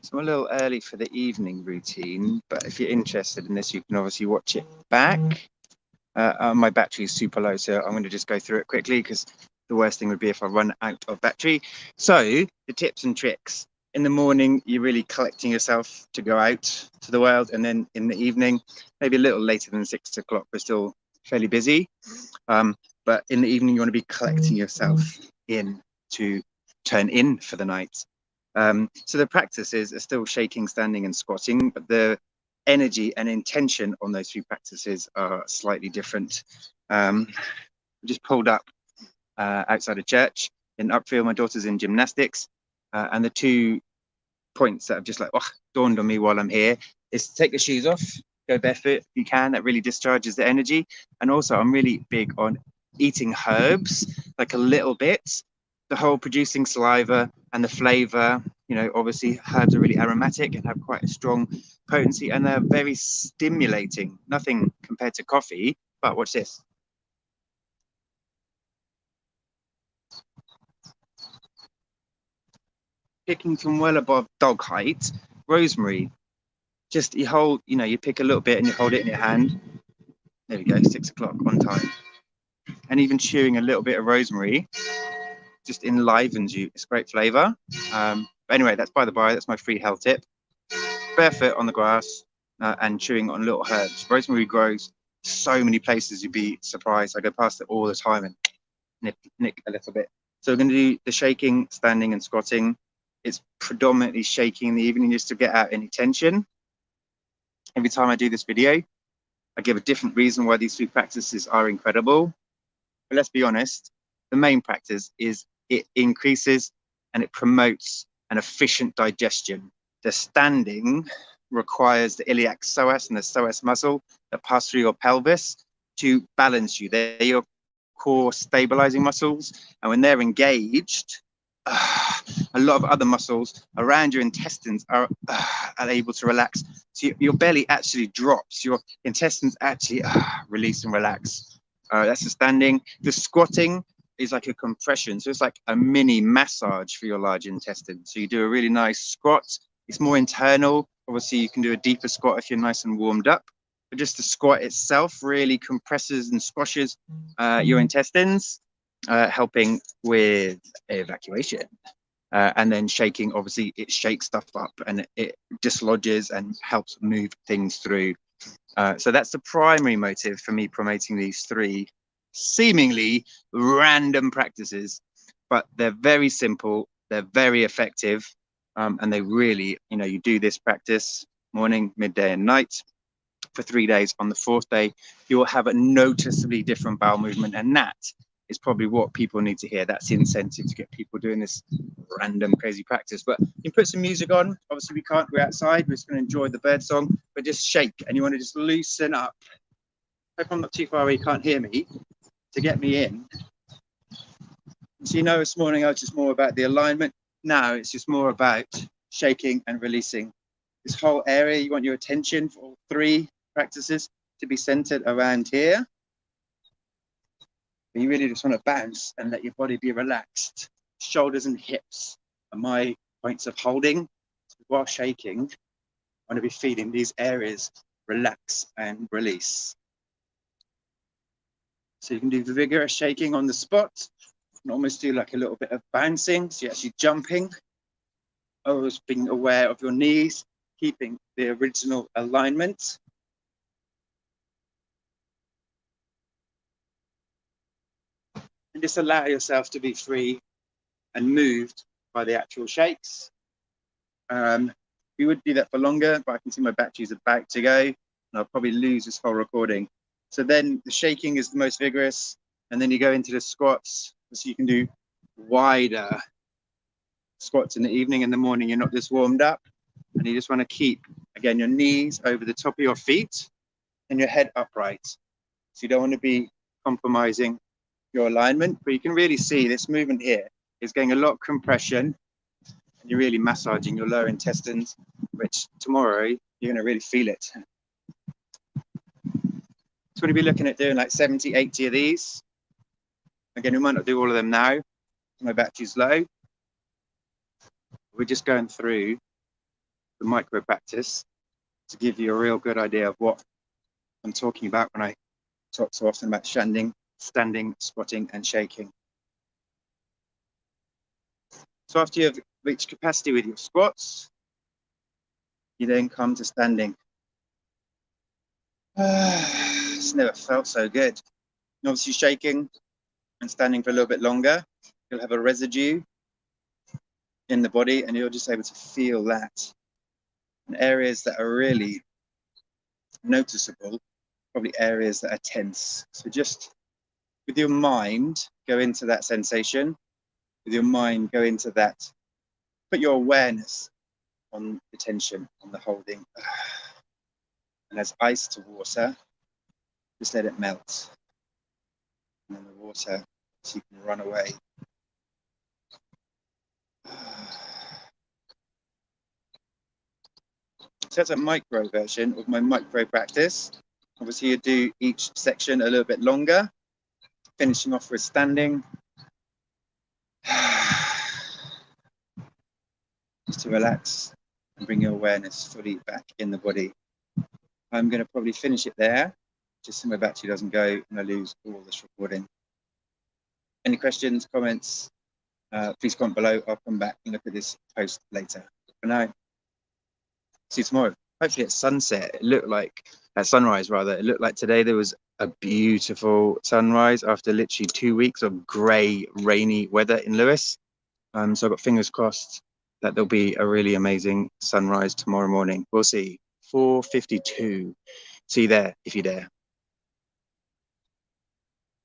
So I'm a little early for the evening routine, but if you're interested in this, you can obviously watch it back. My battery is super low, so I'm going to just go through it quickly because the worst thing would be if I run out of battery. So the tips and tricks. In the morning, you're really collecting yourself to go out to the world. And then in the evening, maybe a little later than 6 o'clock, we're still fairly busy. But in the evening, you want to be collecting yourself in to turn in for the night. So the practices are still shaking, standing and squatting, but the energy and intention on those three practices are slightly different. Just pulled up outside of church in Upfield. My daughter's in gymnastics, and the 2 points that have just like dawned on me while I'm here is to take the shoes off, go barefoot if you can. That really discharges the energy. And also, I'm really big on eating herbs, like a little bit. The whole producing saliva and the flavor, obviously herbs are really aromatic and have quite a strong potency, and they're very stimulating. Nothing compared to coffee, but watch this. Picking from well above dog height, rosemary. Just you pick a little bit and you hold it in your hand. There we go, 6 o'clock on time. And even chewing a little bit of rosemary just enlivens you. It's great flavor. But anyway, that's by the by. That's my free health tip. Barefoot on the grass and chewing on little herbs. Rosemary grows so many places, you'd be surprised. I go past it all the time and nick a little bit. So we're going to do the shaking, standing and squatting. It's predominantly shaking in the evening just to get out any tension. Every time I do this video, I give a different reason why these three practices are incredible. But let's be honest, the main practice is it increases and it promotes an efficient digestion. The standing requires the iliac psoas and the psoas muscle that pass through your pelvis to balance you. They're your core stabilizing muscles. And when they're engaged, a lot of other muscles around your intestines are able to relax. So your belly actually drops. Your intestines actually release and relax. That's the standing. The squatting is like a compression. So it's like a mini massage for your large intestine. So you do a really nice squat. It's more internal. Obviously, you can do a deeper squat if you're nice and warmed up. But just the squat itself really compresses and squashes your intestines, helping with evacuation. And then shaking, obviously, it shakes stuff up and it dislodges and helps move things through. So that's the primary motive for me promoting these three seemingly random practices, but they're very simple, they're very effective, and they really, you do this practice morning, midday, and night for 3 days. On the 4th day, you will have a noticeably different bowel movement, and that is probably what people need to hear. That's the incentive to get people doing this random crazy practice. But you put some music on. Obviously we can't go outside, we're just going to enjoy the bird song, but just shake, and you want to just loosen up. Hope I'm not too far away, you can't hear me, to get me in. So this morning I was just more about the alignment. Now it's just more about shaking and releasing. This whole area, you want your attention for all three practices to be centered around here. But you really just want to bounce and let your body be relaxed. Shoulders and hips are my points of holding. So while shaking, I want to be feeling these areas relax and release. So you can do vigorous shaking on the spot. You can almost do like a little bit of bouncing. So you're actually jumping. Always being aware of your knees, keeping the original alignment. And just allow yourself to be free and moved by the actual shakes. We would do that for longer, but I can see my battery's about to go, and I'll probably lose this whole recording. So then the shaking is the most vigorous, and then you go into the squats. So you can do wider squats in the evening. In the morning, you're not just warmed up, and you just want to keep, again, your knees over the top of your feet and your head upright. So you don't want to be compromising your alignment, but you can really see this movement here is getting a lot of compression, and you're really massaging your lower intestines, which tomorrow you're going to really feel it. So we're going to be looking at doing like 70, 80 of these. Again, we might not do all of them now. My battery's low. We're just going through the micro practice to give you a real good idea of what I'm talking about when I talk so often about standing, squatting, and shaking. So after you've reached capacity with your squats, you then come to standing. It's never felt so good. And obviously shaking and standing for a little bit longer, you'll have a residue in the body and you're just able to feel that. And areas that are really noticeable, probably areas that are tense. So just with your mind, go into that sensation. With your mind, go into that. Put your awareness on the tension, on the holding. And as ice to water, just let it melt. And then the water, so you can run away. So that's a micro version of my micro practice. Obviously, you do each section a little bit longer, finishing off with standing. Just to relax and bring your awareness fully back in the body. I'm going to probably finish it there, just so my battery doesn't go and I lose all this recording. Any questions, comments, please comment below. I'll come back and look at this post later. For now, see you tomorrow. Hopefully at sunset, it looked like, at sunrise rather, it looked like today there was a beautiful sunrise after literally 2 weeks of grey, rainy weather in Lewis. So I've got fingers crossed that there'll be a really amazing sunrise tomorrow morning. We'll see. 4:52. See you there if you're there.